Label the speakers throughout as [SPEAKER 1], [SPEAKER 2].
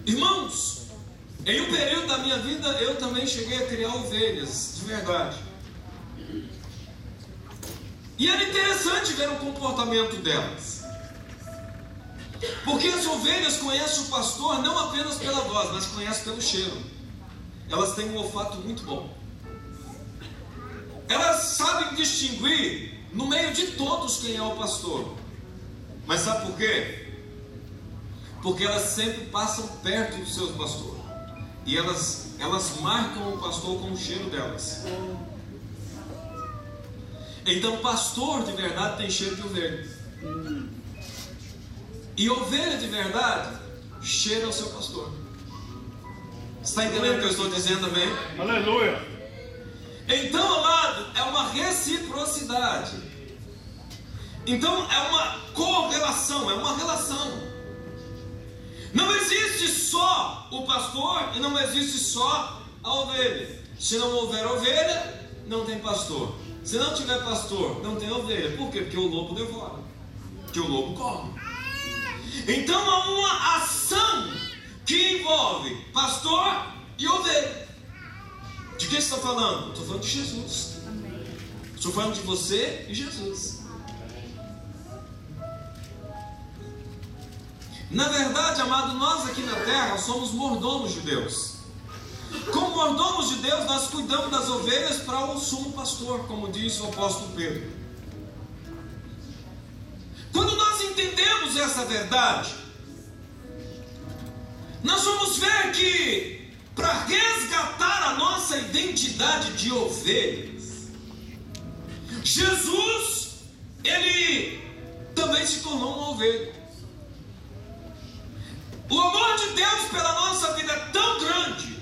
[SPEAKER 1] Irmãos, em um período da minha vida eu também cheguei a criar ovelhas, de verdade. E era interessante ver o comportamento delas, porque as ovelhas conhecem o pastor não apenas pela voz, mas conhecem pelo cheiro. Elas têm um olfato muito bom. Elas sabem distinguir no meio de todos quem é o pastor. Mas sabe por quê? Porque elas sempre passam perto dos seus pastores. E elas marcam o pastor com o cheiro delas. Então pastor de verdade tem cheiro de ovelha. E ovelha de verdade cheira ao seu pastor. Você está entendendo o que eu estou dizendo, amém?
[SPEAKER 2] Aleluia!
[SPEAKER 1] Então, amado, é uma reciprocidade. Então é uma correlação, é uma relação. Não existe só o pastor e não existe só a ovelha. Se não houver ovelha, não tem pastor. Se não tiver pastor, não tem ovelha. Por quê? Porque o lobo devora, porque o lobo come. Então há uma ação que envolve pastor e ovelha. De quem está falando? Estou falando de Jesus. Estou falando de você e Jesus. Na verdade, amado, nós aqui na terra somos mordomos de Deus. Como mordomos de Deus, nós cuidamos das ovelhas para o sumo pastor, como diz o apóstolo Pedro. Quando nós entendemos essa verdade, nós vamos ver que para resgatar a nossa identidade de ovelhas, Jesus, ele também se tornou uma ovelha. O amor de Deus pela nossa vida é tão grande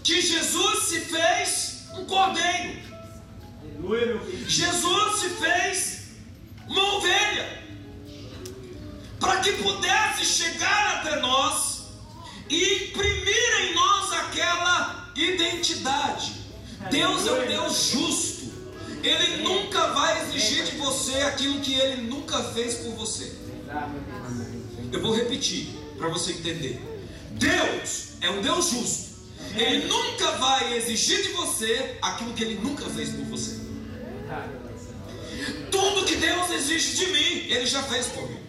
[SPEAKER 1] que Jesus se fez um cordeiro. Jesus se fez uma ovelha para que pudesse chegar até nós e imprimir em nós aquela identidade. Deus é um Deus justo. Ele nunca vai exigir de você aquilo que Ele nunca fez por você. Eu vou repetir para você entender. Deus é um Deus justo. Ele nunca vai exigir de você aquilo que Ele nunca fez por você. Tudo que Deus exige de mim, Ele já fez por mim.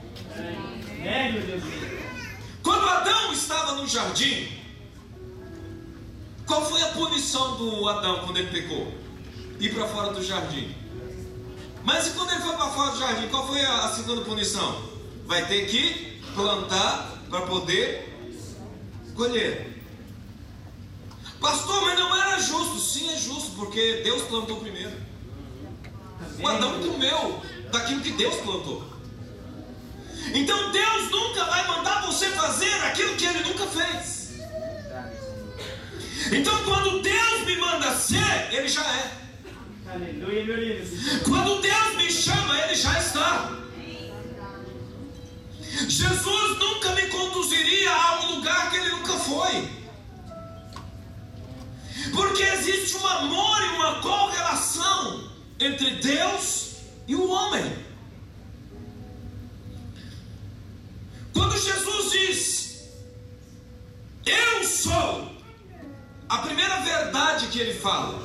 [SPEAKER 1] Quando Adão estava no jardim, qual foi a punição do Adão quando ele pecou? Ir para fora do jardim. Mas e quando ele foi para fora do jardim, qual foi a segunda punição? Vai ter que plantar para poder colher. Pastor, mas não era justo. Sim, é justo, porque Deus plantou primeiro. O Adão comeu daquilo que Deus plantou. Então Deus nunca vai mandar você fazer aquilo que Ele nunca fez. Então quando Deus me manda ser, Ele já é. Quando Deus me chama, Ele já está. Jesus nunca me conduziria a um lugar que Ele nunca foi, porque existe um amor e uma correlação entre Deus e o homem. Quando Jesus diz eu sou, a primeira verdade que Ele fala,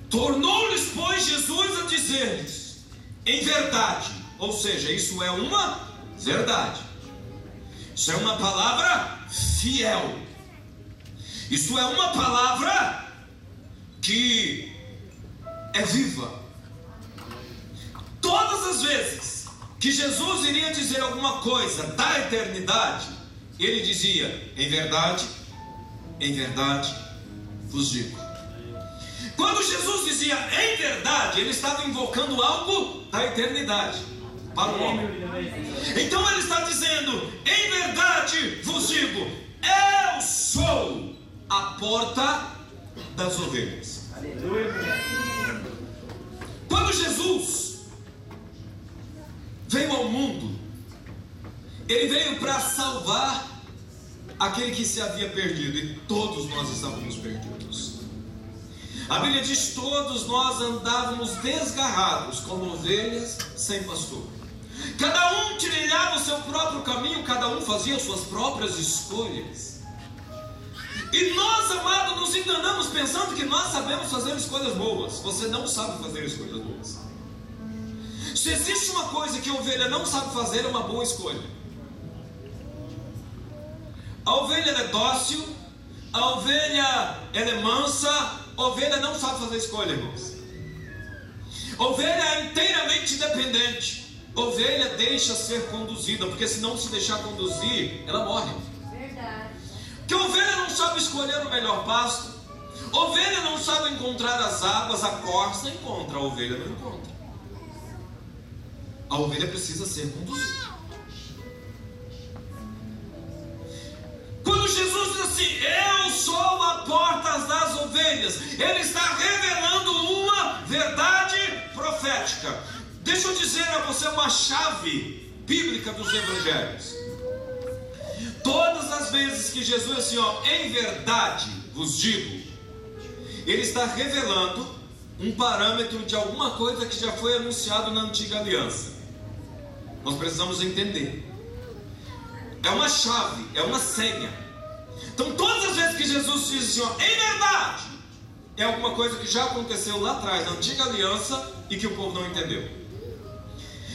[SPEAKER 1] tornou-lhes pois Jesus a dizer-lhes em verdade. Ou seja, isso é uma verdade. Isso é uma palavra fiel. Isso é uma palavra que é viva. Todas as vezes que Jesus iria dizer alguma coisa da eternidade, Ele dizia, em verdade vos digo. Quando Jesus dizia em verdade, Ele estava invocando algo da eternidade para o homem. Então Ele está dizendo, em verdade vos digo, eu sou a porta das ovelhas. Quando Jesus veio ao mundo, Ele veio para salvar aquele que se havia perdido, e todos nós estávamos perdidos. A Bíblia diz, todos nós andávamos desgarrados como ovelhas sem pastor. Cada um trilhava o seu próprio caminho, cada um fazia suas próprias escolhas. E nós, amados, nos enganamos pensando que nós sabemos fazer escolhas boas. Você não sabe fazer escolhas boas. Se existe uma coisa que a ovelha não sabe fazer, é uma boa escolha. A ovelha ela é dócil, a ovelha ela é mansa, a ovelha não sabe fazer escolha, irmãos. A ovelha é inteiramente dependente. A ovelha deixa ser conduzida, porque se não se deixar conduzir, ela morre.
[SPEAKER 2] Verdade.
[SPEAKER 1] Porque a ovelha não sabe escolher o melhor pasto. A ovelha não sabe encontrar as águas, a corça encontra, a ovelha não encontra. A ovelha precisa ser conduzida. Quando Jesus diz assim, eu sou a porta das ovelhas, Ele está revelando uma verdade profética. Deixa eu dizer a você uma chave bíblica dos evangelhos. Todas as vezes que Jesus diz assim, em verdade vos digo, Ele está revelando um parâmetro de alguma coisa que já foi anunciado na antiga aliança. Nós precisamos entender. É uma chave, é uma senha. Então todas as vezes que Jesus diz assim, em verdade, é alguma coisa que já aconteceu lá atrás, na antiga aliança, e que o povo não entendeu.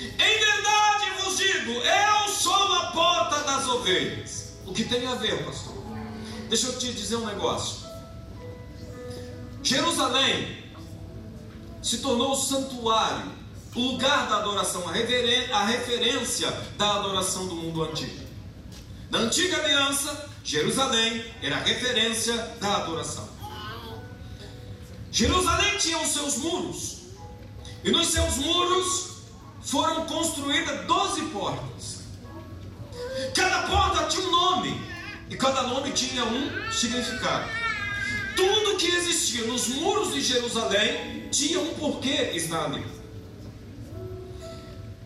[SPEAKER 1] Em verdade vos digo, eu sou a porta das ovelhas. O que tem a ver, pastor? Deixa eu te dizer um negócio. Jerusalém se tornou o santuário, o lugar da adoração, a referência da adoração do mundo antigo. Na antiga aliança, Jerusalém era a referência da adoração. Jerusalém tinha os seus muros, e nos seus muros foram construídas 12 portas. Cada porta tinha um nome, e cada nome tinha um significado. Tudo que existia nos muros de Jerusalém tinha um porquê estar ali.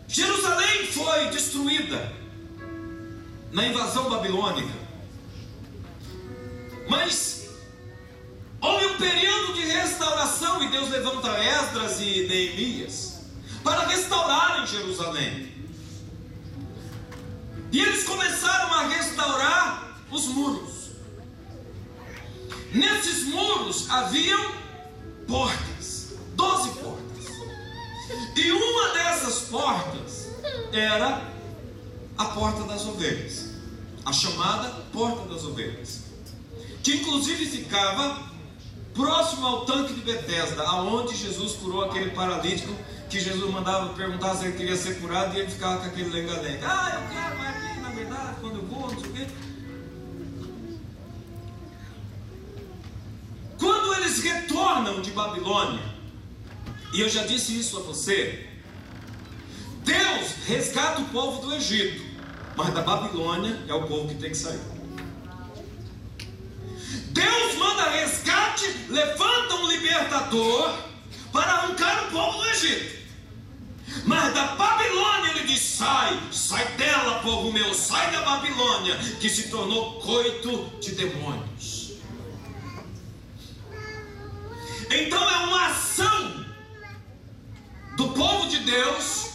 [SPEAKER 1] Jerusalém foi destruída na invasão babilônica, mas houve um período de restauração, e Deus levanta Esdras e Neemias para restaurarem Jerusalém. E eles começaram a restaurar os muros. Nesses muros haviam portas, 12 portas. E uma dessas portas era a porta das ovelhas, a chamada porta das ovelhas, que inclusive ficava próximo ao tanque de Betesda, aonde Jesus curou aquele paralítico, que Jesus mandava perguntar se ele queria ser curado, e ele ficava com aquele lenga-lenga. Eu quero, mas aqui, na verdade, quando eu vou, não sei o quê. Quando eles retornam de Babilônia, e eu já disse isso a você, Deus resgata o povo do Egito, mas da Babilônia é o povo que tem que sair. Deus manda resgate, levanta um libertador para arrancar o povo do Egito. Mas da Babilônia ele diz, sai dela, povo meu, sai da Babilônia, que se tornou coito de demônios. Então é uma ação do povo de Deus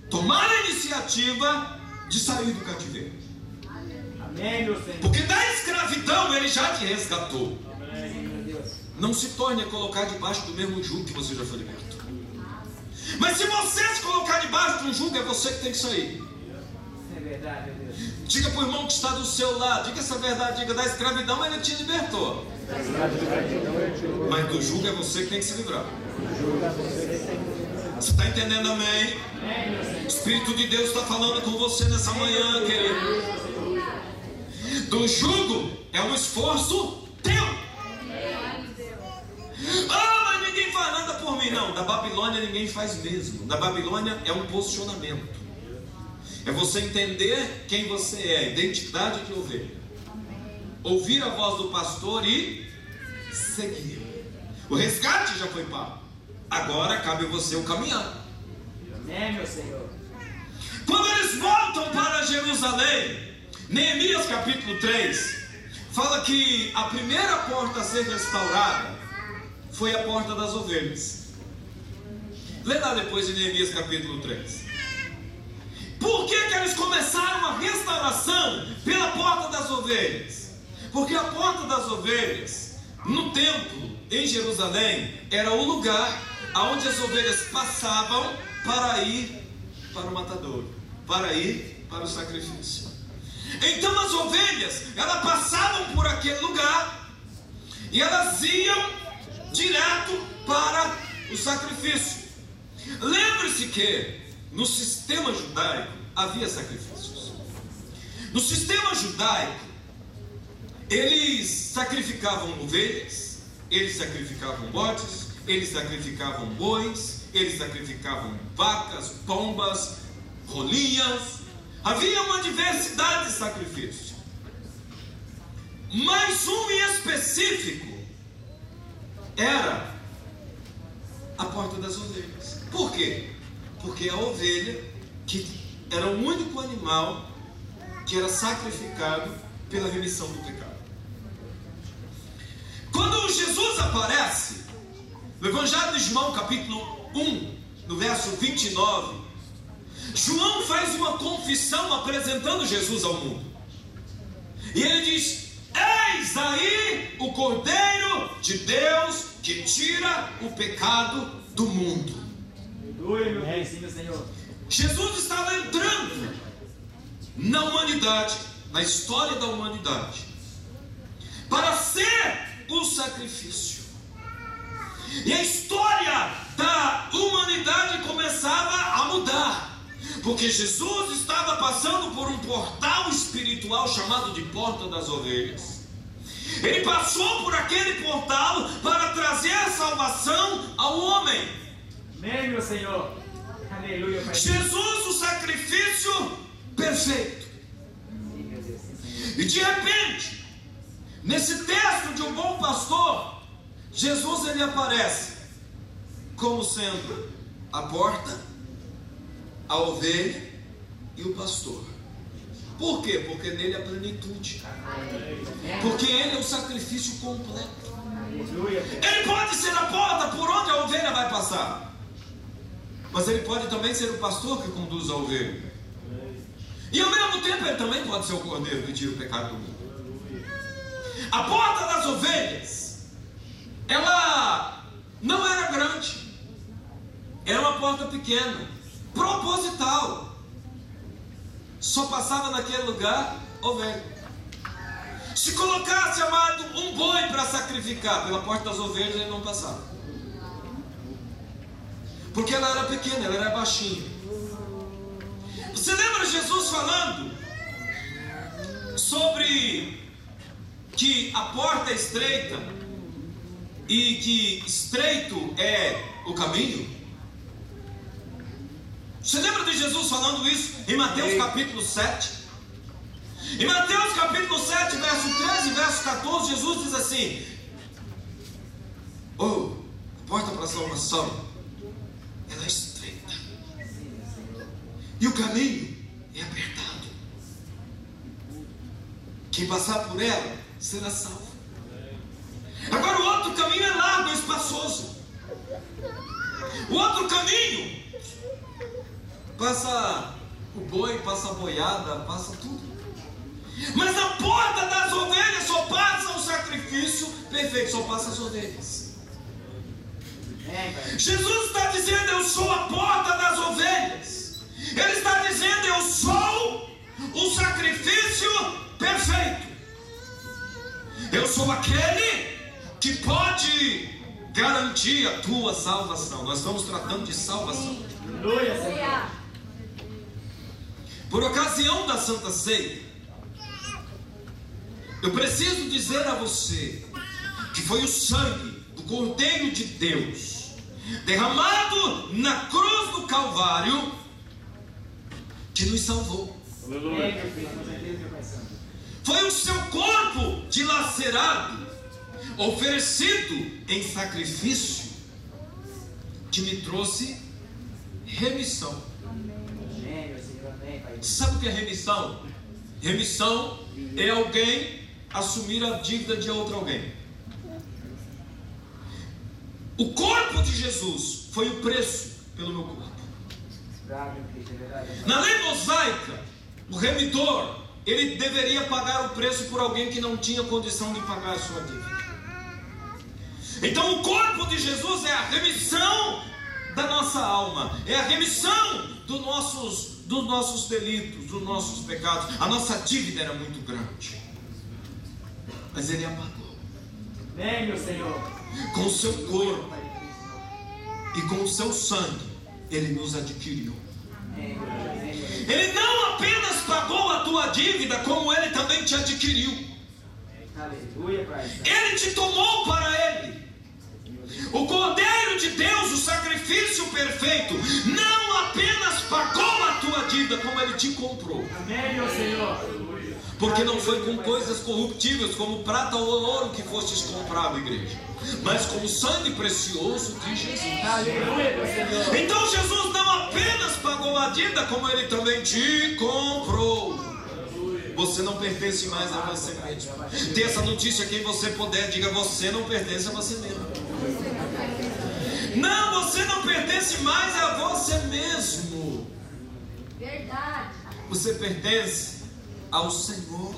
[SPEAKER 1] tomar a iniciativa de sair do cativeiro.
[SPEAKER 3] Amém, meu Senhor.
[SPEAKER 1] Porque da escravidão ele já te resgatou.
[SPEAKER 3] Amém, meu Deus.
[SPEAKER 1] Não se torne a colocar debaixo do mesmo jugo que você já foi liberto. Mas se você se colocar debaixo de um jugo, é você que tem que sair.
[SPEAKER 3] Isso é verdade, meu Deus.
[SPEAKER 1] Diga para o irmão que está do seu lado, diga essa verdade, diga, da escravidão ele te libertou. Mas do jugo é você que tem que se livrar. Você está entendendo, amém? O Espírito de Deus está falando com você nessa manhã, querido. Do jugo é um esforço teu. Mas ninguém faz nada por mim. Não, da Babilônia ninguém faz mesmo. Da Babilônia é um posicionamento. É você entender quem você é, identidade de ovelha. Ouvir a voz do pastor e seguir. O resgate já foi pago. Agora cabe a você o caminhar.
[SPEAKER 3] Amém, meu Senhor.
[SPEAKER 1] Quando eles voltam para Jerusalém, Neemias capítulo 3 fala que a primeira porta a ser restaurada foi a porta das ovelhas. Lê lá depois de Neemias capítulo 3. Por que eles começaram a restauração pela porta das ovelhas? Porque a porta das ovelhas, no templo, em Jerusalém, era o lugar onde as ovelhas passavam para ir para o matadouro, para ir para o sacrifício. Então as ovelhas, elas passavam por aquele lugar e elas iam direto para o sacrifício. Lembre-se que no sistema judaico havia sacrifícios. No sistema judaico, eles sacrificavam ovelhas, eles sacrificavam bodes, eles sacrificavam bois, eles sacrificavam vacas, pombas, rolinhas. Havia uma diversidade de sacrifícios, mas um em específico era a porta das ovelhas. Por quê? Porque a ovelha, que era o único animal que era sacrificado pela remissão do pecado. Quando Jesus aparece no Evangelho de João, capítulo 1, no verso 29, João faz uma confissão apresentando Jesus ao mundo. E ele diz: eis aí o Cordeiro de Deus que tira o pecado do mundo.
[SPEAKER 3] Aleluia, meu Deus, sim, meu Senhor.
[SPEAKER 1] Jesus estava entrando na humanidade, na história da humanidade, para ser o sacrifício. E a história da humanidade começava a mudar, porque Jesus estava passando por um portal espiritual chamado de Porta das Ovelhas. Ele passou por aquele portal para trazer a salvação ao homem.
[SPEAKER 3] Amém, meu Senhor. Aleluia, Pai.
[SPEAKER 1] Jesus, o sacrifício perfeito.
[SPEAKER 3] Sim, meu Deus, sim, Senhor.
[SPEAKER 1] E de repente, nesse texto de um bom pastor, Jesus ele aparece como sendo a porta, a ovelha e o pastor. Por quê? Porque nele a plenitude. Porque ele é o sacrifício completo.
[SPEAKER 3] Aleluia, Pai.
[SPEAKER 1] Ele pode ser a porta por onde a ovelha vai passar, mas ele pode também ser o pastor que conduz a ovelha. E ao mesmo tempo ele também pode ser o cordeiro que tira o pecado do mundo. A porta das ovelhas, ela não era grande, era uma porta pequena, proposital. Só passava naquele lugar ovelha. Se colocasse, amado, um boi para sacrificar pela porta das ovelhas, ele não passava, porque ela era pequena, ela era baixinha. Você lembra Jesus falando sobre que a porta é estreita e que estreito é o caminho? Você lembra de Jesus falando isso em Mateus capítulo 7? Em Mateus capítulo 7, verso 13 e verso 14, Jesus diz assim: a porta para a salvação, ela é estreita e o caminho é apertado. Quem passar por ela será salvo. Agora o outro caminho é largo, é espaçoso. O outro caminho passa o boi, passa a boiada, passa tudo. Mas a porta das ovelhas só passa o sacrifício perfeito, só passa as ovelhas. Jesus está dizendo: eu sou a porta das ovelhas. Ele está dizendo: eu sou o sacrifício perfeito. Eu sou aquele que pode garantir a tua salvação. Nós estamos tratando de salvação.
[SPEAKER 3] Aleluia, Senhor.
[SPEAKER 1] Por ocasião da Santa Ceia, eu preciso dizer a você que foi o sangue do Cordeiro de Deus derramado na cruz do Calvário que nos salvou.
[SPEAKER 3] Aleluia, meu filho, com certeza, meu Pai Santo.
[SPEAKER 1] Foi o seu corpo dilacerado, oferecido em sacrifício, que me trouxe remissão.
[SPEAKER 3] Amém, meu Senhor, amém, Pai.
[SPEAKER 1] Sabe o que é remissão? Remissão é alguém assumir a dívida de outro alguém. O corpo de Jesus foi o preço pelo meu corpo. Na lei mosaica, o remidor, ele deveria pagar o preço por alguém que não tinha condição de pagar a sua dívida. Então o corpo de Jesus é a remissão da nossa alma, é a remissão dos nossos delitos, dos nossos pecados. A nossa dívida era muito grande, mas Ele a pagou.
[SPEAKER 3] Amém, meu Senhor.
[SPEAKER 1] Com o seu corpo e com o seu sangue, Ele nos adquiriu. Ele não apenas pagou a tua dívida, como Ele também te adquiriu.
[SPEAKER 3] Aleluia, Pai.
[SPEAKER 1] Ele te tomou para Ele. O Cordeiro de Deus, o sacrifício perfeito, não apenas pagou a tua dívida, como Ele te comprou.
[SPEAKER 3] Amém, meu Senhor.
[SPEAKER 1] Porque não foi com coisas corruptíveis, como prata ou ouro, que fostes comprado, igreja, mas com o sangue precioso de Jesus.
[SPEAKER 3] Aleluia, meu Senhor.
[SPEAKER 1] Então Jesus não apenas pagou a dívida, como Ele também te comprou. Você não pertence mais a você mesmo. Tem essa notícia, quem você puder, diga: você não pertence a você mesmo. Não, você não pertence mais a você mesmo.
[SPEAKER 2] Verdade.
[SPEAKER 1] Você pertence ao Senhor.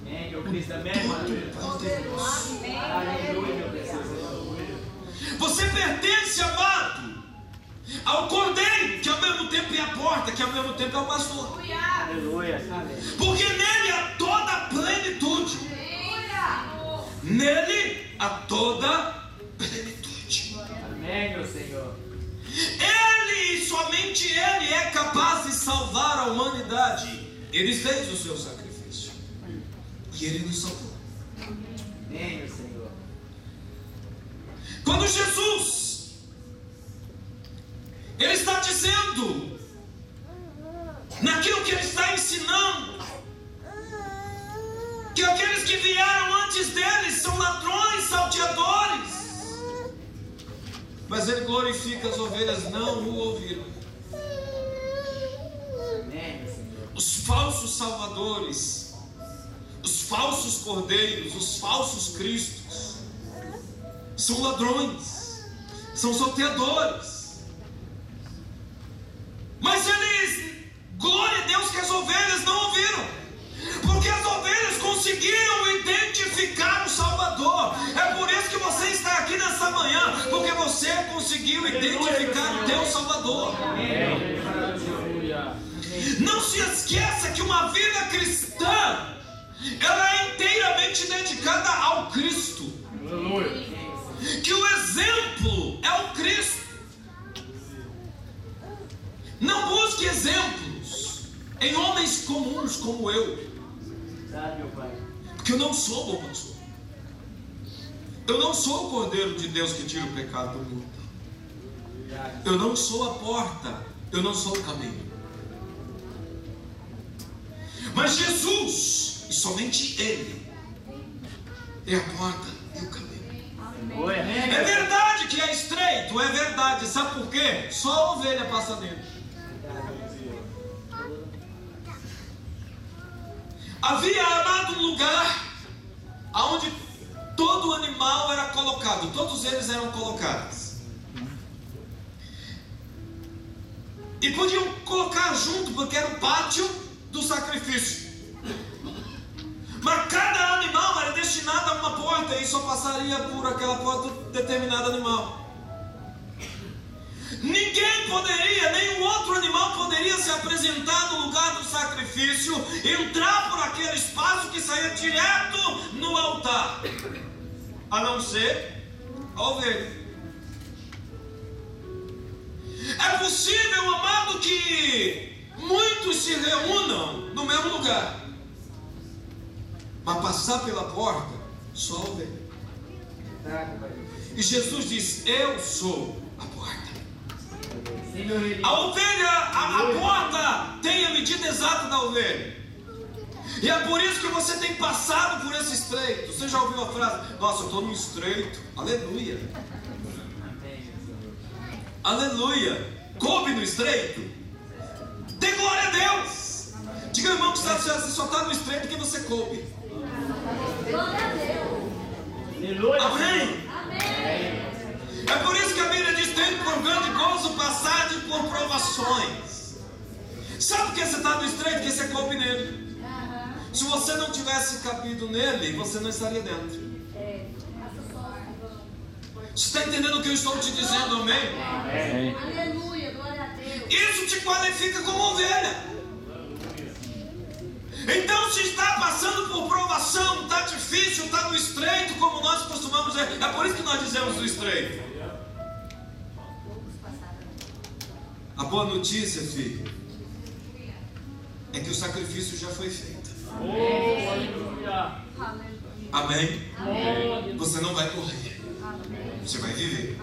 [SPEAKER 3] Amém, meu Cristo. Amém, mano.
[SPEAKER 1] Todo-Poderoso.
[SPEAKER 3] Aleluia, meu Deus.
[SPEAKER 1] Você pertence, amado, ao Cordeiro, que ao mesmo tempo é a porta, que ao mesmo tempo é o pastor.
[SPEAKER 3] Aleluia.
[SPEAKER 1] Porque nele há toda a plenitude. Nele há toda a plenitude.
[SPEAKER 3] Amém, meu Senhor.
[SPEAKER 1] Ele e somente Ele é capaz de salvar a humanidade. Ele fez o seu sacrifício e Ele nos salvou.
[SPEAKER 3] Amém, meu Senhor.
[SPEAKER 1] Quando Jesus, Ele está dizendo, naquilo que Ele está ensinando, que aqueles que vieram antes dele são ladrões, salteadores, mas Ele glorifica as ovelhas, não o ouviram.
[SPEAKER 3] Amém, meu Senhor.
[SPEAKER 1] Os falsos salvadores, os falsos cordeiros, os falsos cristos, são ladrões, são salteadores, mas eles, glória a Deus que as ovelhas não ouviram, porque as ovelhas conseguiram identificar o Salvador. É por isso que você está aqui nessa manhã, porque você conseguiu identificar o teu Salvador.
[SPEAKER 3] Amém.
[SPEAKER 1] Não se esqueça que uma vida cristã, ela é inteiramente dedicada ao Cristo.
[SPEAKER 3] Aleluia.
[SPEAKER 1] Que o exemplo é o Cristo. Não busque exemplos em homens comuns como eu,
[SPEAKER 3] Sabe, meu Pai.
[SPEAKER 1] porque eu não sou bom pastor. Eu não sou o Cordeiro de Deus que tira o pecado do mundo. Eu não sou a porta, eu não sou o caminho. Mas Jesus, e somente Ele, é a porta e o caminho.
[SPEAKER 3] Oi, amém.
[SPEAKER 1] É verdade que é estreito, é verdade. Sabe por quê? Só a ovelha passa nele. Havia, amado, um lugar onde todo animal era colocado, todos eles eram colocados. E podiam colocar junto, porque era o pátio do sacrifício. Mas cada animal era destinado a uma porta e só passaria por aquela porta determinado animal. Ninguém poderia, nenhum outro animal poderia se apresentar no lugar do sacrifício, entrar por aquele espaço que saía direto no altar, a não ser a ovelha. É possível, amado, que muitos se reúnam no mesmo lugar, mas passar pela porta só a ovelha. E Jesus diz: eu sou a porta. A ovelha, a porta tem a medida exata da ovelha. E é por isso que você tem passado por esse estreito. Você já ouviu a frase: nossa, eu estou no estreito. Aleluia. Aleluia. Coube no estreito. Dê glória a Deus. Diga, irmão, que você só está no estreito porque você coube.
[SPEAKER 2] Glória a Deus.
[SPEAKER 3] Aleluia.
[SPEAKER 1] Amém.
[SPEAKER 2] Amém.
[SPEAKER 1] É por isso que a Bíblia diz: tem por grande gozo passar por provações. Sabe por que você está no estreito? Porque você coube nele. Se você não tivesse cabido nele, você não estaria dentro. Você está entendendo o que eu estou te dizendo, amém?
[SPEAKER 2] Aleluia, glória a Deus.
[SPEAKER 1] Isso te qualifica como ovelha. Então, se está passando por provação, está difícil, está no estreito, como nós costumamos dizer, é por isso que nós dizemos do estreito. A boa notícia, filho, é que o sacrifício já foi feito. Amém? Você não vai morrer, você vai viver.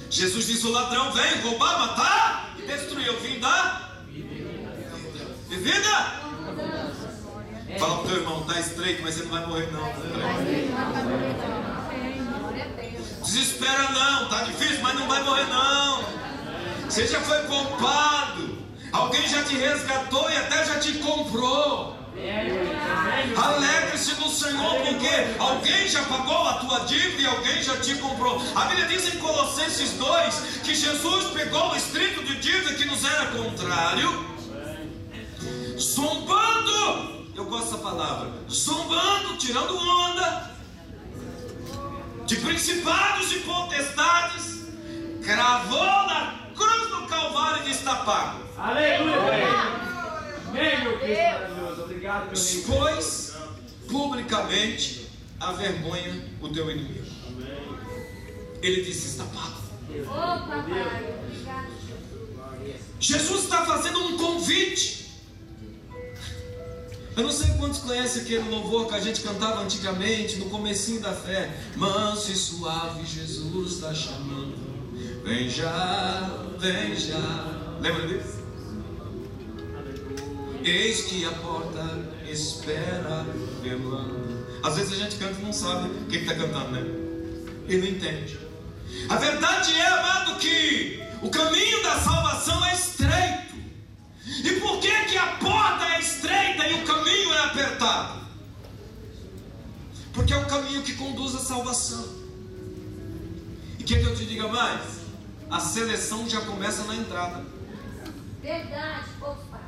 [SPEAKER 1] Jesus disse: o ladrão vem roubar, matar e destruir. Eu vim dar vida. Fala pro teu irmão: está estreito, mas você não vai morrer não. Desespera não, está difícil, mas não vai morrer não. Você já foi poupado, alguém já te resgatou e até já te comprou. Alegre-se no Senhor, porque alguém já pagou a tua dívida e alguém já te comprou. A Bíblia diz em Colossenses 2 que Jesus pegou o escrito de dívida que nos era contrário, zombando, eu gosto dessa palavra, zombando, tirando onda de principados e potestades, cravou na cruz do Calvário e está pago.
[SPEAKER 3] Aleluia! Amém, meu Cristo maravilhoso. Obrigado, meu Deus.
[SPEAKER 1] Expôs publicamente a vergonha o teu inimigo. Ele disse: está pago.
[SPEAKER 2] Ô, papai, obrigado.
[SPEAKER 1] Jesus está fazendo um convite. Eu não sei quantos conhecem aquele louvor que a gente cantava antigamente, no comecinho da fé. Manso e suave Jesus está chamando. Vem já, vem já. Lembra disso? Eis que a porta espera velando. Às vezes a gente canta e não sabe o que está cantando, né? E não entende. A verdade é, amado, que o caminho da salvação é estreito. E por que a porta é estreita e o caminho é apertado? Porque é o caminho que conduz à salvação. E quer que eu te diga mais? A seleção já começa na entrada.
[SPEAKER 2] Verdade, pouco pai.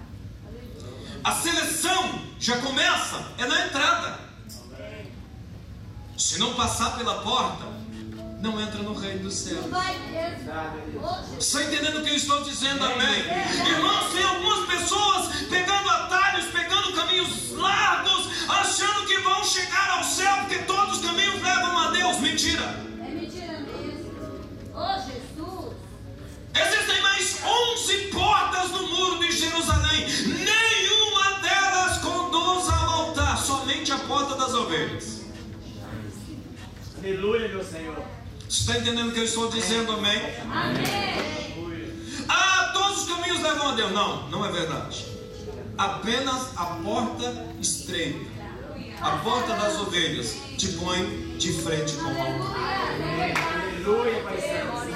[SPEAKER 1] A seleção já começa na entrada. Se não passar pela porta, não entra no reino do céu.
[SPEAKER 2] Vai mesmo.
[SPEAKER 1] Está entendendo o que eu estou dizendo, amém? Irmãos, tem algumas pessoas pegando atalhos, pegando caminhos largos, achando que vão chegar ao céu, porque todos os caminhos levam a Deus. Mentira.
[SPEAKER 2] É mentira mesmo. Ô, Jesus.
[SPEAKER 1] Existem mais 11 portas no muro de Jerusalém. Nenhuma delas conduz ao altar, somente a porta das ovelhas.
[SPEAKER 3] Aleluia, meu Senhor.
[SPEAKER 1] Você está entendendo o que eu estou dizendo, amém?
[SPEAKER 2] Amém.
[SPEAKER 1] Ah, todos os caminhos levam a Deus. Não, não é verdade. Apenas a porta estreita, a porta das ovelhas, te põe de frente com o altar.
[SPEAKER 3] Aleluia, Pai Santo.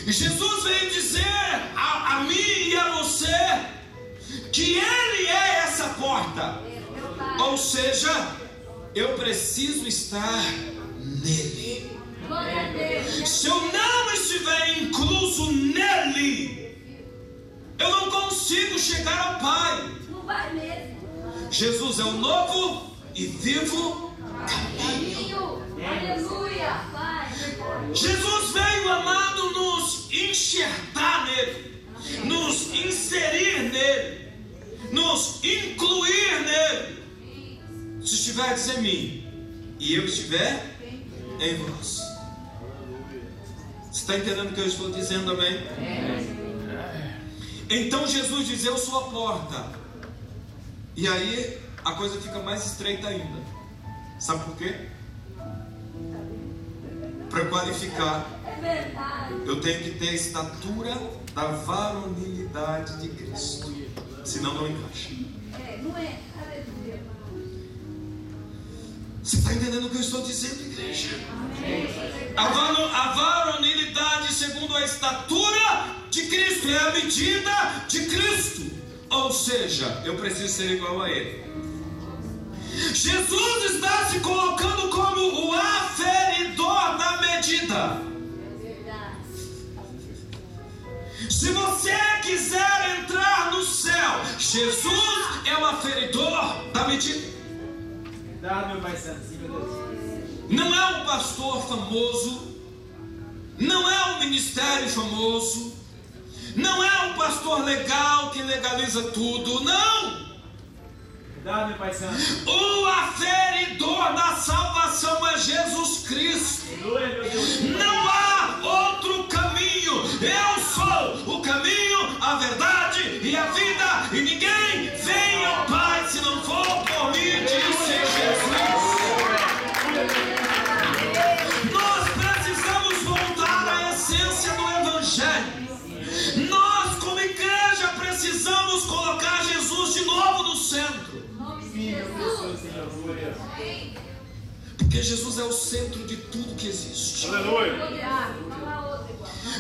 [SPEAKER 1] E Jesus veio dizer a mim e a você que Ele é essa porta. Ou seja, eu preciso estar nele. Se eu não estiver incluso nele, eu não consigo chegar ao Pai.
[SPEAKER 2] Não vai mesmo.
[SPEAKER 1] Jesus é o novo e vivo caminho.
[SPEAKER 2] Aleluia, Pai.
[SPEAKER 1] Jesus veio, amado, nos enxertar nele, nos inserir nele, nos incluir nele. Se estiveres em mim e eu estiver em vós. Você está entendendo o que eu estou dizendo, amém? Então Jesus diz: eu sou a porta. E aí a coisa fica mais estreita ainda. Sabe por quê? Para qualificar, eu tenho que ter a estatura da varonilidade de Cristo. Senão não encaixa.
[SPEAKER 2] Não é. Aleluia.
[SPEAKER 1] Você está entendendo o que eu estou dizendo, igreja? A varonilidade segundo a estatura de Cristo é a medida de Cristo. Ou seja, eu preciso ser igual a Ele. Jesus está se colocando como o aferidor da medida. Se você quiser entrar no céu, Jesus é o aferidor da medida.
[SPEAKER 3] Verdade, meu Pai Santo, sim, meu Deus.
[SPEAKER 1] Não é um pastor famoso, não é um ministério famoso, não é um pastor legal que legaliza tudo, não.
[SPEAKER 3] Verdade, meu Pai Santo.
[SPEAKER 1] O aferidor da salvação é Jesus Cristo.
[SPEAKER 3] Aleluia, meu Deus.
[SPEAKER 1] Não há outro caminho. Eu sou o caminho, a verdade e a vida, e ninguém vem ao Pai se não for por mim, disse Jesus. Nós precisamos voltar à essência do Evangelho. Nós, como igreja, precisamos colocar Jesus de novo no centro. Porque Jesus é o centro de tudo que existe.
[SPEAKER 3] Aleluia.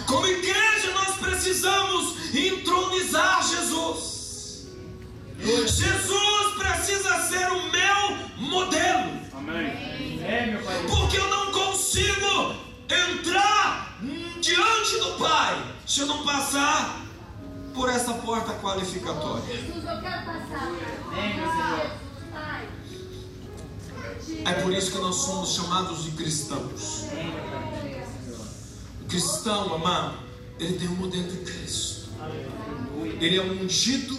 [SPEAKER 1] Como igreja, nós precisamos entronizar Jesus. Jesus precisa ser o meu modelo.
[SPEAKER 3] Amém. É, meu Pai.
[SPEAKER 1] Porque eu não consigo entrar diante do Pai se eu não passar por essa porta qualificatória.
[SPEAKER 2] Jesus, eu quero passar.
[SPEAKER 3] Amém, meu Senhor.
[SPEAKER 1] É por isso que nós somos chamados de cristãos. O cristão, amado, ele tem o modelo de Cristo. Ele é o ungido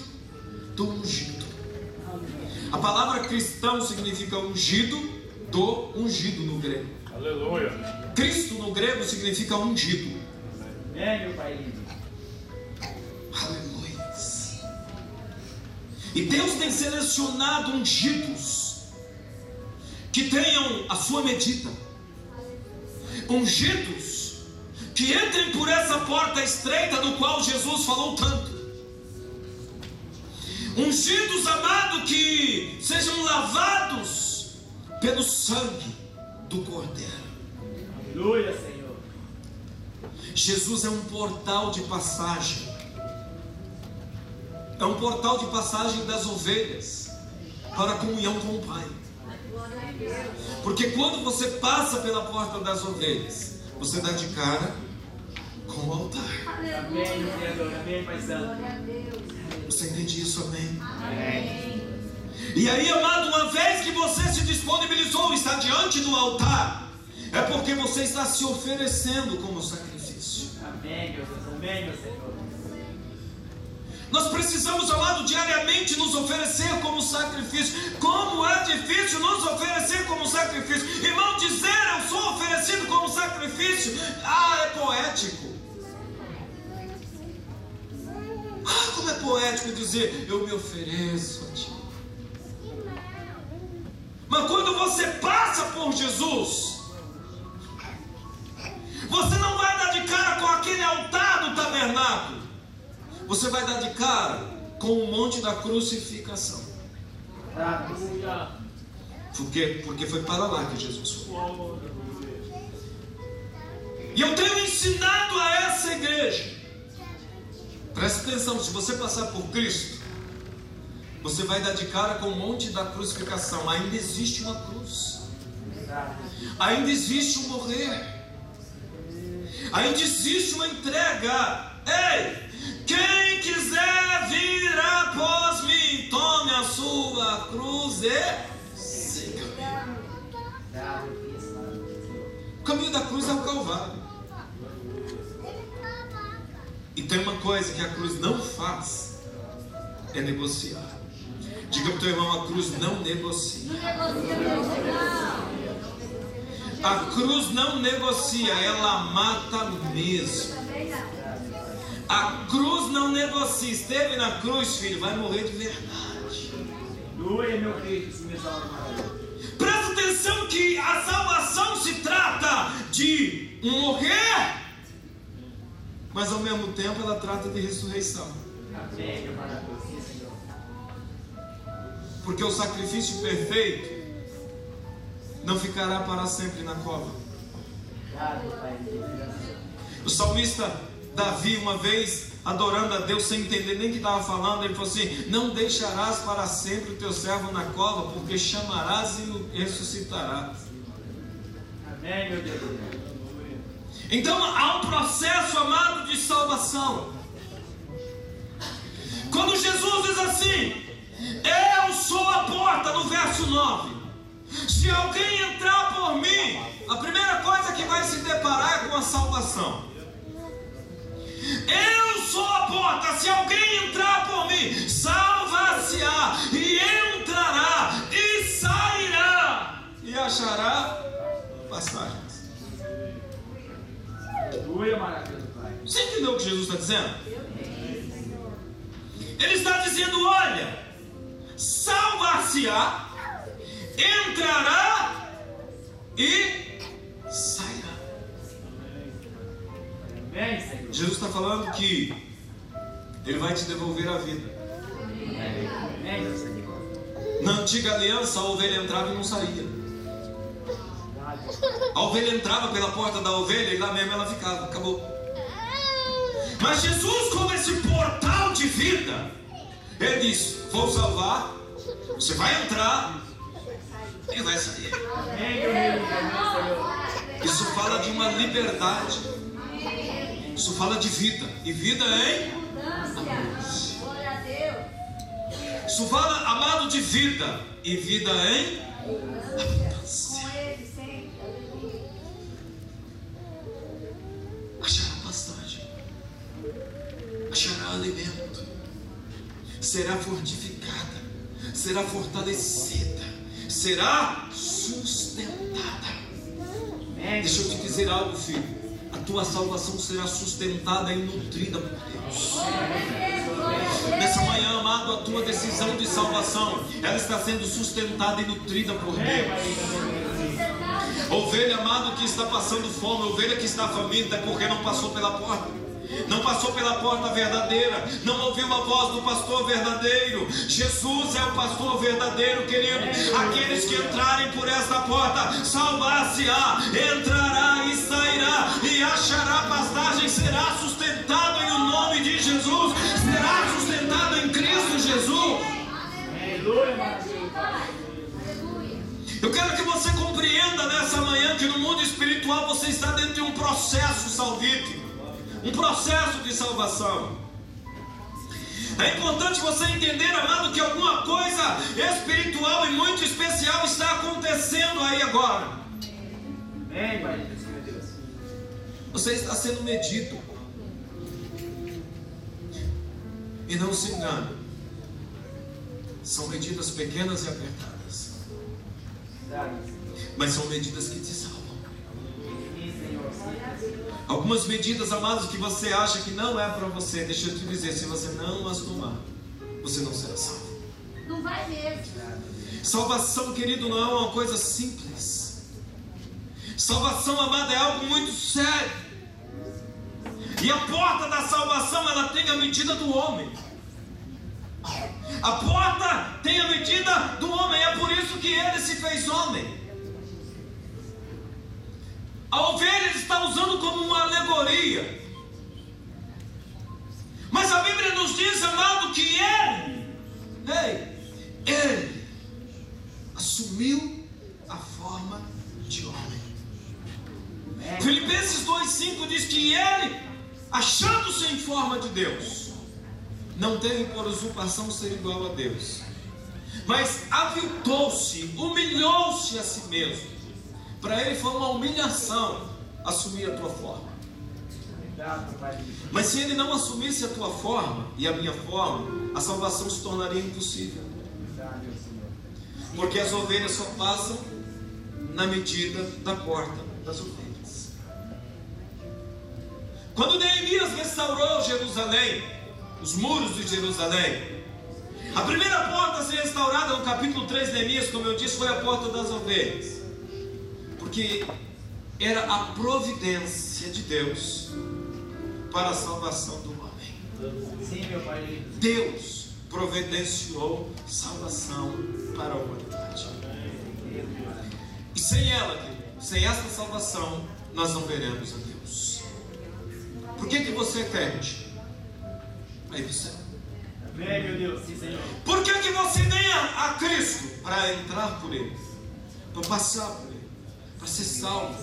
[SPEAKER 1] do ungido. A palavra cristão significa ungido do ungido no grego.
[SPEAKER 3] Aleluia.
[SPEAKER 1] Cristo no grego significa ungido.
[SPEAKER 3] É, meu Pai lindo.
[SPEAKER 1] Aleluia. E Deus tem selecionado ungidos que tenham a sua medida, ungidos que entrem por essa porta estreita do qual Jesus falou tanto, ungidos, amado, que sejam lavados pelo sangue do Cordeiro.
[SPEAKER 3] Aleluia, Senhor.
[SPEAKER 1] Jesus é um portal de passagem, é um portal de passagem das ovelhas para a comunhão com o Pai. Porque quando você passa pela porta das ovelhas, você dá de cara com o altar.
[SPEAKER 3] Amém, meu Criador. Amém, Pai Santo.
[SPEAKER 1] Você entende isso, amém?
[SPEAKER 3] Amém.
[SPEAKER 1] E aí, amado, uma vez que você se disponibilizou, está diante do altar, é porque você está se oferecendo como sacrifício.
[SPEAKER 3] Amém, meu Deus. Amém, meu Senhor.
[SPEAKER 1] Nós precisamos, amado, diariamente nos oferecer como sacrifício. Como é difícil nos oferecer como sacrifício. Irmão, dizer eu sou oferecido como sacrifício, é poético. Como é poético dizer eu me ofereço a Ti. Mas quando você passa por Jesus, você não vai dar de cara com aquele altar do tabernáculo. Você vai dar de cara com o monte da crucificação. Porque foi para lá que Jesus foi. E eu tenho ensinado a essa igreja. Preste atenção, se você passar por Cristo, você vai dar de cara com o monte da crucificação. Ainda existe uma cruz. Ainda existe um morrer. Ainda existe uma entrega. Ei! Quem quiser vir após mim, tome a sua cruz e siga-me. O caminho da cruz é o Calvário. E tem uma coisa que a cruz não faz, é negociar. Diga para o teu irmão, a cruz não negocia. A cruz não negocia, ela mata mesmo. A cruz não negocia. Esteve na cruz, filho, vai morrer de verdade.
[SPEAKER 3] Aleluia, meu Cristo, me salva.
[SPEAKER 1] Presta atenção que a salvação se trata de um morrer, mas ao mesmo tempo ela trata de ressurreição.
[SPEAKER 3] Amém, meu Pai. Sim, Senhor.
[SPEAKER 1] Porque o sacrifício perfeito não ficará para sempre na cova. O salmista Davi, uma vez, adorando a Deus sem entender nem o que estava falando, ele falou assim: não deixarás para sempre o teu servo na cova, porque chamarás e o ressuscitarás.
[SPEAKER 3] Amém, meu Deus.
[SPEAKER 1] Então há um processo, amado, de salvação. Quando Jesus diz assim: eu sou a porta, no verso 9. Se alguém entrar por mim, a primeira coisa que vai se deparar é com a salvação. Eu sou a porta, se alguém entrar por mim, salvar-se-á, e entrará, e sairá, e achará passagens.
[SPEAKER 3] Aleluia, maravilha, Pai.
[SPEAKER 1] Você entendeu o que Jesus está dizendo? Ele está dizendo: olha, salvar-se-á, entrará e sairá.
[SPEAKER 3] Amém, Senhor.
[SPEAKER 1] Jesus está falando que Ele vai te devolver a vida.
[SPEAKER 3] Amém, Senhor.
[SPEAKER 1] Na antiga aliança, a ovelha entrava e não saía. A ovelha entrava pela porta da ovelha e lá mesmo ela ficava. Acabou. Mas Jesus, como esse portal de vida, Ele diz: vou salvar, você vai entrar e vai sair.
[SPEAKER 3] Amém, meu Deus. Amém, Senhor.
[SPEAKER 1] Isso fala de uma liberdade. Isso fala de vida. E vida em
[SPEAKER 2] Abundância. Glória a Deus.
[SPEAKER 1] Isso fala, amado, de vida. E vida em
[SPEAKER 2] Com ele sempre.
[SPEAKER 1] achará pastagem, achará alimento, será fortificada, será fortalecida, será sustentada. Deixa eu te dizer algo, filho. A tua salvação será sustentada e nutrida por Deus. Nessa manhã, amado, a tua decisão de salvação, ela está sendo sustentada e nutrida por Deus. Ovelha, amado, que está passando fome, ovelha que está faminta, é porque não passou pela porta. Não passou pela porta verdadeira, não ouviu a voz do pastor verdadeiro. Jesus é o pastor verdadeiro, querido. Aqueles que entrarem por esta porta, salvar-se-á, entrará e sairá, e achará pastagem, será sustentado em o nome de Jesus, será sustentado em Cristo Jesus.
[SPEAKER 3] Aleluia.
[SPEAKER 1] Eu quero que você compreenda nessa manhã que no mundo espiritual você está dentro de um processo salvífico, um processo de salvação. É importante você entender, amado, que alguma coisa espiritual e muito especial está acontecendo aí agora.
[SPEAKER 3] Amém, Pai. Meu Deus.
[SPEAKER 1] Você está sendo medido. E não se engane, são medidas pequenas e apertadas, mas são medidas que te salvam. Algumas medidas, amados, que você acha que não é para você, deixa eu te dizer, se você não as tomar, você não será salvo.
[SPEAKER 2] Não vai mesmo.
[SPEAKER 1] Salvação, querido, não é uma coisa simples. Salvação, amado, é algo muito sério. E a porta da salvação, ela tem a medida do homem. A porta tem a medida do homem, é por isso que ele se fez homem. A ovelha ele está usando como uma alegoria. Mas a Bíblia nos diz, amado, que ele assumiu a forma de homem. Filipenses 2,5 diz que ele, achando-se em forma de Deus, não teve por usurpação ser igual a Deus, mas aviltou-se, humilhou-se a si mesmo. Para ele foi uma humilhação assumir a tua forma. Mas se ele não assumisse a tua forma e a minha forma, a salvação se tornaria impossível. Porque as ovelhas só passam na medida da porta das ovelhas. Quando Neemias restaurou Jerusalém, os muros de Jerusalém, a primeira porta a ser restaurada no capítulo 3 de Neemias, como eu disse, foi a porta das ovelhas. Porque era a providência de Deus para a salvação do homem.
[SPEAKER 3] Sim, meu Pai.
[SPEAKER 1] Deus providenciou salvação para a humanidade. E sem ela, sem essa salvação, nós não veremos a Deus. Por que você pede? Aí você.
[SPEAKER 3] Amém, meu Deus. Sim, Senhor.
[SPEAKER 1] Por que você vem a Cristo? Para entrar por Ele, para passar por Ele, para ser salvo,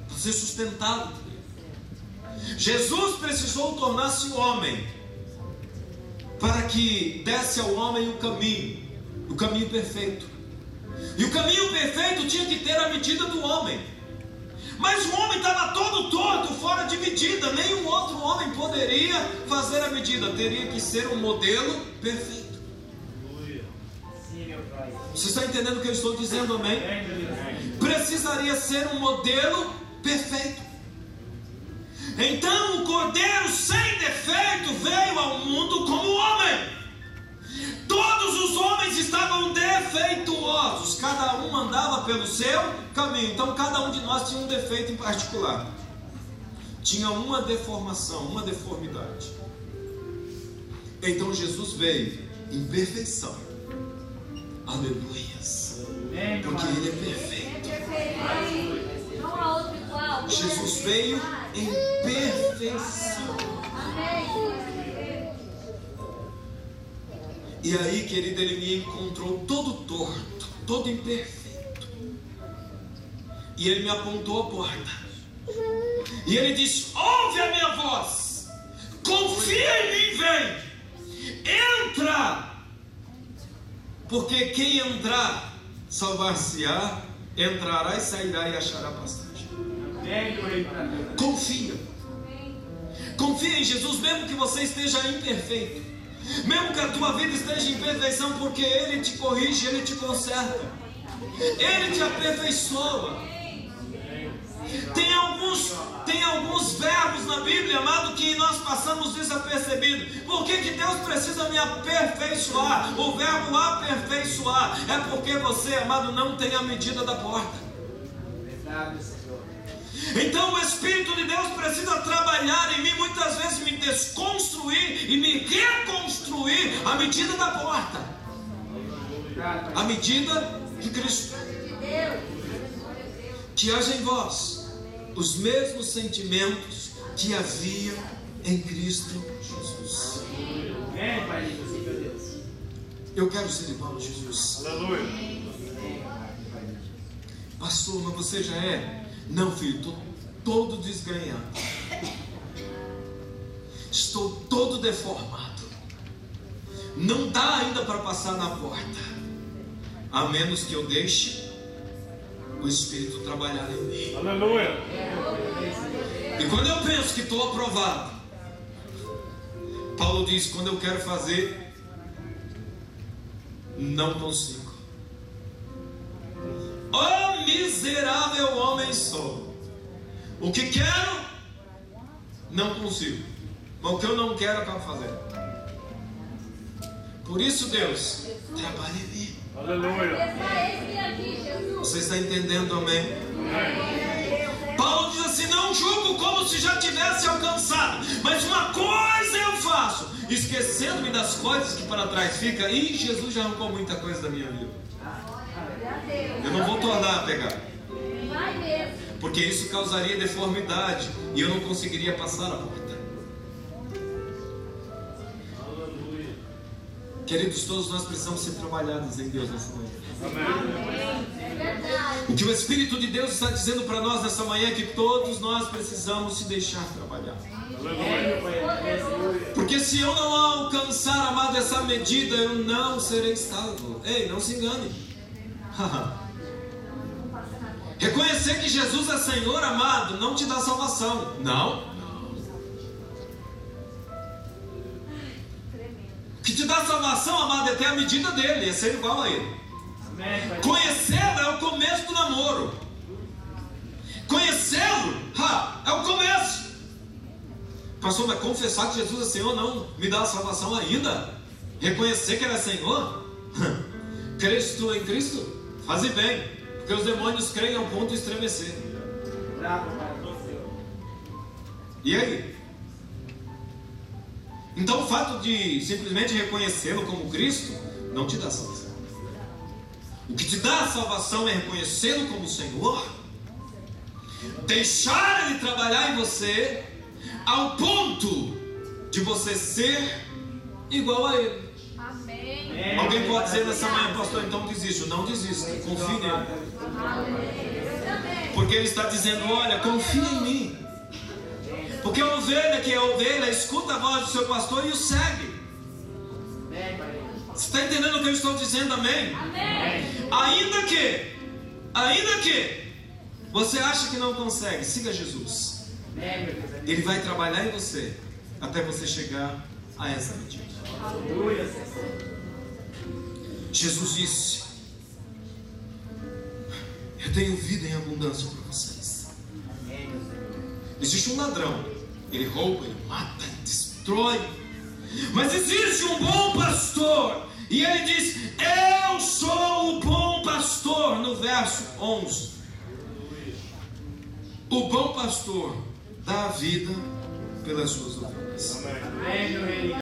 [SPEAKER 1] para ser sustentado por Ele. Jesus precisou tornar-se homem para que desse ao homem o caminho perfeito. E o caminho perfeito tinha que ter a medida do homem. Mas o homem estava todo torto, fora de medida. Nenhum outro homem poderia fazer a medida. Teria que ser um modelo perfeito. Você está entendendo o que eu estou dizendo, amém? Precisaria ser um modelo perfeito. Então o Cordeiro sem defeito veio ao mundo como homem. Todos os homens estavam defeituosos, cada um andava pelo seu caminho. Então cada um de nós tinha um defeito em particular, tinha uma deformação, uma deformidade. Então Jesus veio em perfeição. Aleluias, porque Ele é perfeito.
[SPEAKER 2] Não há outro igual.
[SPEAKER 1] Jesus veio em perfeição. E aí, querido, Ele me encontrou todo torto, todo imperfeito. E Ele me apontou a porta. E Ele disse: ouve a minha voz, confia em mim, vem, entra. Porque quem entrar, salvar-se-á, entrará e sairá e achará bastante. Confia. Confia em Jesus, mesmo que você esteja imperfeito, mesmo que a tua vida esteja em perfeição, porque Ele te corrige, Ele te conserta, Ele te aperfeiçoa. Tem alguns verbos na Bíblia, amado, que nós passamos desapercebido. Por que Deus precisa me aperfeiçoar? O verbo aperfeiçoar é porque você, amado, não tem a medida da porta. Então o Espírito de Deus precisa trabalhar em mim, muitas vezes me desconstruir e me reconstruir à medida da porta, à medida de Cristo. Que haja em vós os mesmos sentimentos que havia em Cristo Jesus. Eu quero ser igual a Jesus. Pastor, mas você já é? Não, filho, estou todo desganhado, estou todo deformado, não dá ainda para passar na porta, a menos que eu deixe o Espírito trabalhar em mim.
[SPEAKER 3] Aleluia.
[SPEAKER 1] E quando eu penso que estou aprovado, Paulo diz: quando eu quero fazer, não consigo. Oh miserável homem sou, o que quero, não consigo, mas o que eu não quero, acabo fazendo. Por isso, Deus, trabalhe em mim.
[SPEAKER 3] Aleluia.
[SPEAKER 1] Você está entendendo, amém? Paulo diz assim: não julgo como se já tivesse alcançado, mas uma coisa eu faço, esquecendo-me das coisas que para trás ficam. E Jesus já arrancou muita coisa da minha vida. Eu não vou tornar a pegar, porque isso causaria deformidade e eu não conseguiria passar a porta. Queridos, todos nós precisamos ser trabalhados em Deus nessa manhã. O que o Espírito de Deus está dizendo para nós nessa manhã é que todos nós precisamos se deixar trabalhar. Porque se eu não alcançar, amado, essa medida, eu não serei salvo. Ei, não se engane. Reconhecer que Jesus é Senhor, amado, não te dá salvação. Não. O que te dá salvação, amado, é ter a medida dele, é ser igual a ele. Conhecê-lo é o começo do namoro. Conhecê-lo é o começo. Pastor, mas confessar que Jesus é Senhor não me dá a salvação ainda? Reconhecer que Ele é Senhor? Crês tu em Cristo? Faze bem, porque os demônios creem ao ponto de estremecer. E aí? Então o fato de simplesmente reconhecê-lo como Cristo não te dá salvação. O que te dá a salvação é reconhecê-lo como Senhor, deixar Ele trabalhar em você ao ponto de você ser igual a Ele. Amém. Alguém pode dizer nessa manhã: pastor, então desisto. Não desista, confie nele. Porque Ele está dizendo: olha, confia em mim. Porque a ovelha que é a ovelha escuta a voz do seu pastor e o segue. Você está entendendo o que eu estou dizendo? Amém?
[SPEAKER 2] Amém.
[SPEAKER 1] Ainda que você acha que não consegue, siga Jesus. Ele vai trabalhar em você até você chegar a essa medida.
[SPEAKER 3] Aleluia.
[SPEAKER 1] Jesus disse: eu tenho vida em abundância para vocês. Existe um ladrão, ele rouba, ele mata, ele destrói. Mas existe um bom pastor, e ele diz: eu sou o bom pastor, no verso 11. O bom pastor dá a vida pelas suas ovelhas.
[SPEAKER 3] Amém, meu rei.